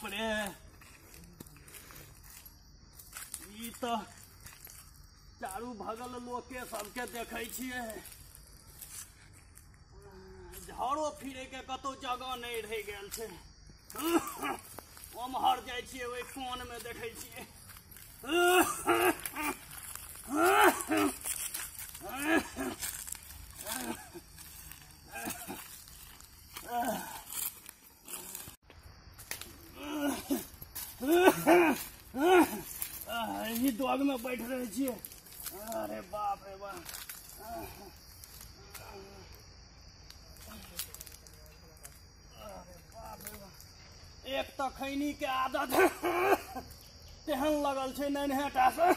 बाप रे ई तो चारू भगल लोके सबके देखे छिए झाड़ो फिरे के कतौ जगह नहीं रह गेल छै ओम्हर जाइ छिए ओइ कोन में देखे छिए यही डॉग में बैठ रहे छिए अरे बाप रे बाप एक तो खैनी के आदत तेहन लगल छै नैनहेटा से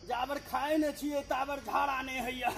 जाबर खाए न छिए ताबर झाड़ा नहीं हैया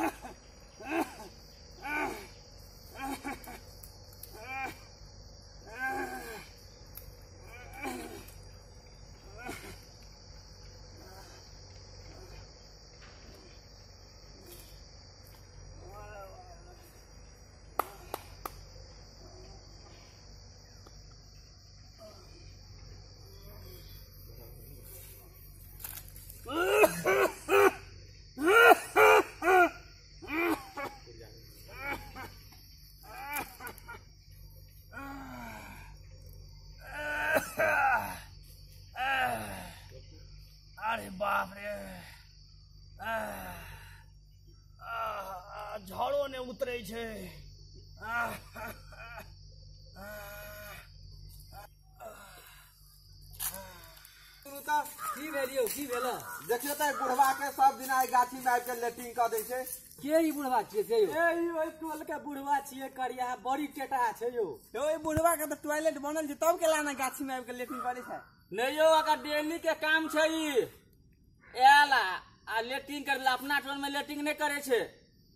अरे बाप रे झाड़ो ने उतरे छे की भेलियो की भेला देखियो त बुढ़वा के सब दिन आई गाछी में आबि के लेटिंग क दै छै के ई बुढ़वा छियै से यो ए ई ओइ टोल के बुढ़वा छियै करिया बड़ी टेटा छै यो ओइ बुढ़वा के त टॉयलेट बनल छै तब के लाना गाछी में आबि के लेटिंग करे छै नहीं यो अगर डेली के काम छै ई एला आ लेटिंग करला अपना टोल में लेटिंग नहीं करे छे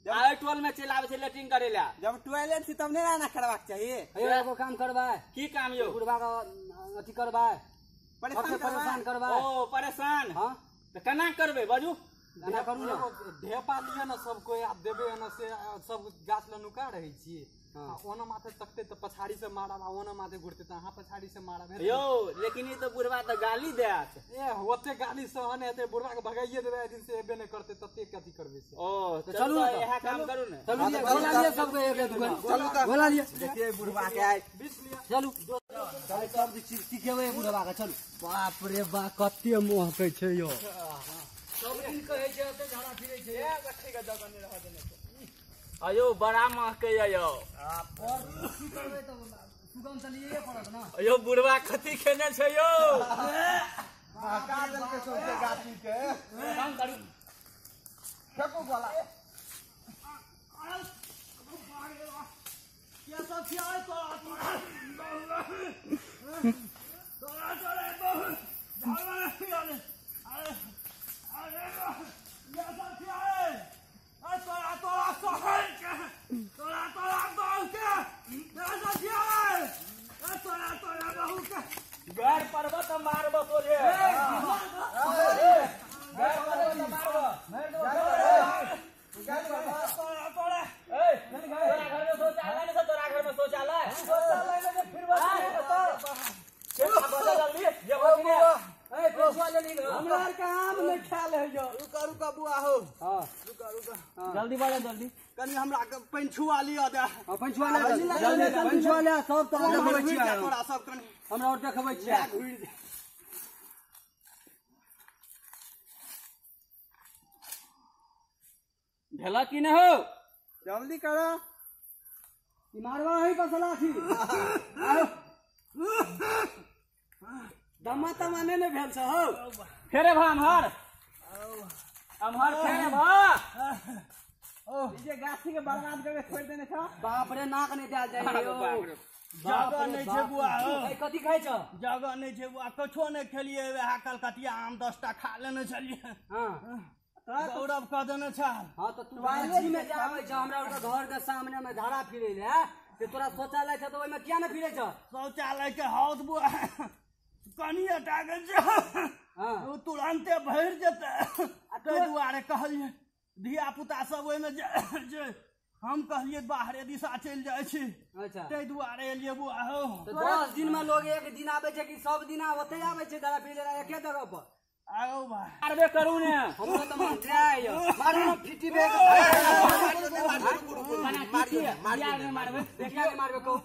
आई टोल में चल आवे छे लेटिंग करे ला जब टॉयलेट छै तब नहीं लाना करबाक चाहिए एगो काम करबाय की काम यो बुढ़वा के अथी करबाय परेशान करबाय ओ परेशान हां तो केना करबे बाजू गाना करू ना ढेपा लिया ना सब कोई आप देबे ना से सब गाछ लनुका रहे छिए ओना माथे तकते तो पछाड़ी से मारब ओना माथे घुरते त अहाँ पछाड़ी से मारब यो लेकिन ई तो बुढ़वा तो गाली देत ए ओते गाली सहने हेते बुढ़वा के भगाइए देबे दिन से एबे नहीं करते तते कथी करबे से ओ चलू ना यह काम करू ना चलू बोला लिए सब एक दुकान चलू त बोला लिए देखिए बुढ़वा के आइ चलू चल सब चीज सीखेबे बुढ़वा के चलू बाप रे बा कते मोह के छै यो सब दिन कहै छै ओते झाड़ा फिरै छै ए गठे के जगह नहीं रह देने अयो बड़ा महके यो और की करबै त सुगम चलिए पड़त ना अयो बुढ़वा खती खेने छै यो काजल के सोचे गाछी के काम करू फेंको गोला क्या सब किया है तो गैर पर्वत मारब तोरे तोरा घर में शौचालय हमरा के आम नहीं खाल है यो रुका बुआ हो हां रुका जल्दी बाले जल्दी कनी हमरा के पंछुआ लिया दे पंछुआ ले जल्दी पंछुआ ले सब तो देखबै छी तोरा सब कनी हमरा और देखबै छी भेला कि नहीं हो जल्दी करो ई मारवा है बसला थी दमा तमा ने भेल छ हो फेरे भा अमहर फेरे भा ओ जे गाछी के बर्बाद करके छोड़ देने छ बाप रे नाक नहीं देल जाय यो जगह नहीं छै बुआ हो कथी खाइ छ जगह नहीं छै बुआ कछो नहीं खेलिए वह कलकतिया आम 10 टा खा लेने चलिए हां गौरव कह देने छ हां तो तू कॉलेज में जाबै छ हमरा घर के सामने में धारा फिरै ले से तोरा शौचालय छ तो ओइ में किया न फिरै छ शौचालय के हाथ बुआ कनी हटा के हां वो तुरंते भर जेते ताहि दुआरे कहलिए धिया पुता सब ओइ में जे हम कहलिए बाहरे दिशा चलि जाइ छी अच्छा ताहि दुआरे एलिए बुआ हो तो 10 दिन में लोग एक दिन आवे छै कि सब दिन ओते आवे छै दादा पी ले एके जगह पर आओ भाई मारबे करू ने हमरो तो मन जाय मारू ना फिटी बे मारबे देखिया के मारबे कहू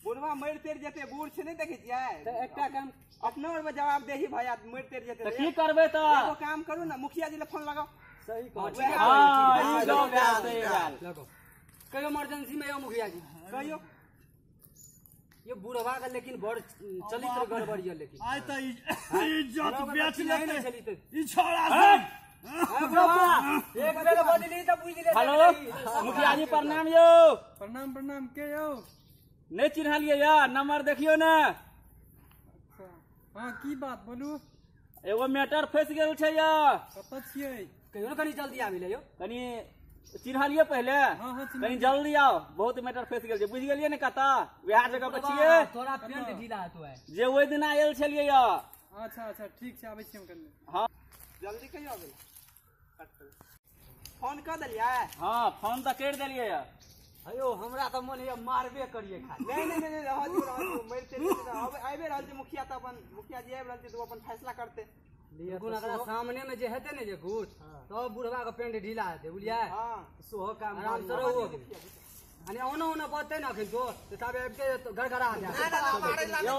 बुढ़वा मर तेर जेते बूढ़ छै नहीं देखे छियै तो एकटा काम अपनो और में जवाब देही भैया मर तेर जेते तो की करबे तो एगो काम करू ना मुखिया जी ले फोन लगाओ सही कह हां ई गप सही गाल लगो कहियो इमरजेंसी में यो मुखिया जी कहियो ये बुढ़वा का लेकिन बड़ चलित्र गड़बड़ ये लेकिन आइ त इज्जत बेच लेते चलित ई छोड़ा से एक बेर बदली तो बुझ ले हेलो मुखिया जी प्रणाम यो प्रणाम प्रणाम के यौ नहीं चिन्हलिए या नंबर देखियो ने हाँ की बात बोलू एगो मैटर फंस गेल छै या कतऽ छियै कहियो कनी जल्दी आबि ले यो कनी चिन्हलिए पहले हाँ, कनी जल्दी आओ बहुत मैटर फंस गेल छै बुझ गेलिए ने कता वएह जगह पर छियै थोड़ा पेंट ढीला है तो है जे ओइ दिन आयल छलिए या अच्छा अच्छा ठीक छै आबै छी हम कनी हां जल्दी कहियो आबे फोन कर देलियै हां फोन तो कर देलिए या अयो हमरा तो मन है मारबे करिए खाली नहीं रह दू मर तेर जेते आबे रहल छै मुखिया त अपन मुखिया जी आबि रहल छै तो अपन फैसला करते लेकिन अगर सामने में जे हेते ने जे कुछ तो बुढ़वा का पेंट ढीला हेते बुझलियै हां सोहो काम आराम से रहो अने ओना ओना बते ना फिर तो तब आबि के तो गड़गड़ा जा यो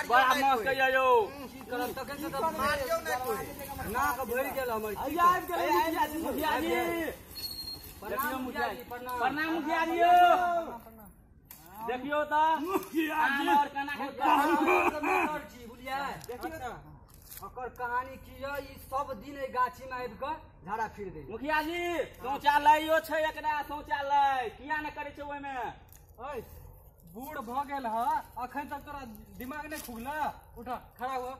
बड़ा मस्त कहिया यो की करब तखन से तो मारियो ना कोई ना के भरि गेल हमर आबि गेल मुखिया जी देखियो मुखिया जी प्रणाम मुखिया जी यो देखियो तो मुखिया जी और कना के छी बुझलियै देखियो ओकर कहानी की है ई सब दिन ए गाछी में आबि के झाड़ा फिर दे मुखिया जी शौचालयो छै एकरा शौचालय किया न करे छै ओइ में ओए बूढ़ भ गेल ह अखन तक तोरा दिमाग नहीं खुगला उठ खड़ा हो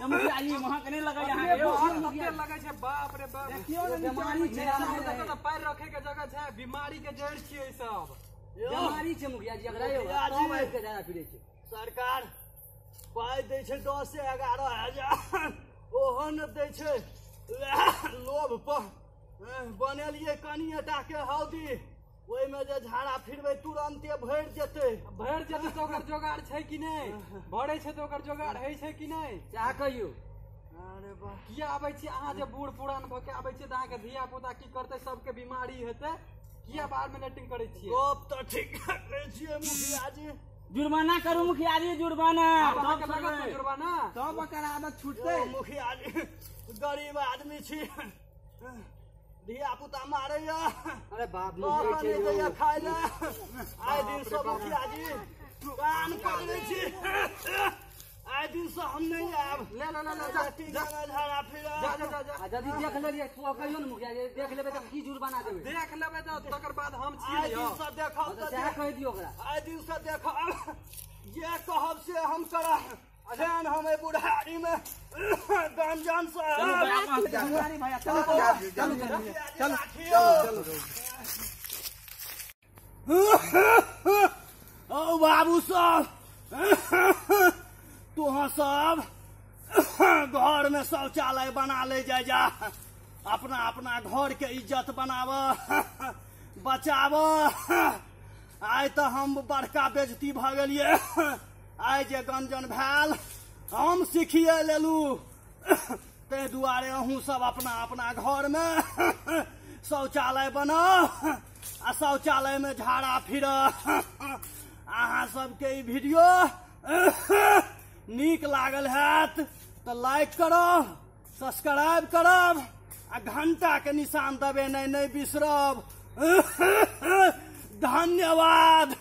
मुखिया जी वहां के नहीं लगे यहाँ के बहुत मुखिया लगे छै बाप रे बाप देखियो ने बीमारी छै तो पैर रखे के जगह छै बीमारी के जड़ छियै ई सब बीमारी छै मुखिया जी एकरा यो मुखिया जी। सब आबि के झाड़ा फिरे छै सरकार पाइ दै छै 10 से 11 हजार ओहो न दै छै लोभ पर बनेलिए कनिएटा के हौदी ओहिमे जे झाड़ा फिरबै तुरंते भरि जेतै भरि जेतै तो ओकर जोगाड़ छै कि नहीं भरै छै तो ओकर जोगाड़ है छै कि नहीं चाह कहियो अरे वाह किया आबै छी अहाँ जे बूढ़ पुरान भ के आबै छी त अहाँ के धिया पुता की करतै सबके बीमारी हेतै किया बाहर में लेटिंग करै छियै गप तऽ ठीक करै छियै मुखिया जी जुर्माना करू मुखिया जी जुर्माना अहाँ के लगत में जुर्माना तब ओकर आदत छूटते मुखिया जी गरीब आदमी छी धिया पुता मारैया अरे बाप कहऽ रे नहि दैया खाय ले आइ दिन से मुखिया जी कान पकड़ै छी आइ दिन से हम नहीं आब ले ले ले जा झाड़ा फिरा जा जा जा यदि देख लेलियै तो कहियो ने मुखिया जी देख लेबै त की जुर्माना देबै देख लेबै त तकर बाद हम आइ छी दिन से देखब तो तऽ चाह कहि दियो ओकरा आइ दिन से देखब जे कहब से हम करब अखन हम एहि बुढ़ारी में गंजन से बीमारी भैया चलो चलो ओ बाबू सब तुहाँ सब घर में शौचालय बना ले जा अपना अपना घर के इज्जत बनाव बचाव आइ तो हम बड़का बेजती भ गेलिए आइ जे गंजन भेल हम सिखिए लेलू ताहि दुआरे अहूँ सब अपना अपना घर में शौचालय बनाओ आ शौचालय में झाड़ा फिर अहाँ सबके ई वीडियो नीक लागल हैत तो लाइक करब सब्सक्राइब करब आ घंटा के निशान दबेनाइ नहीं बिसरब धन्यवाद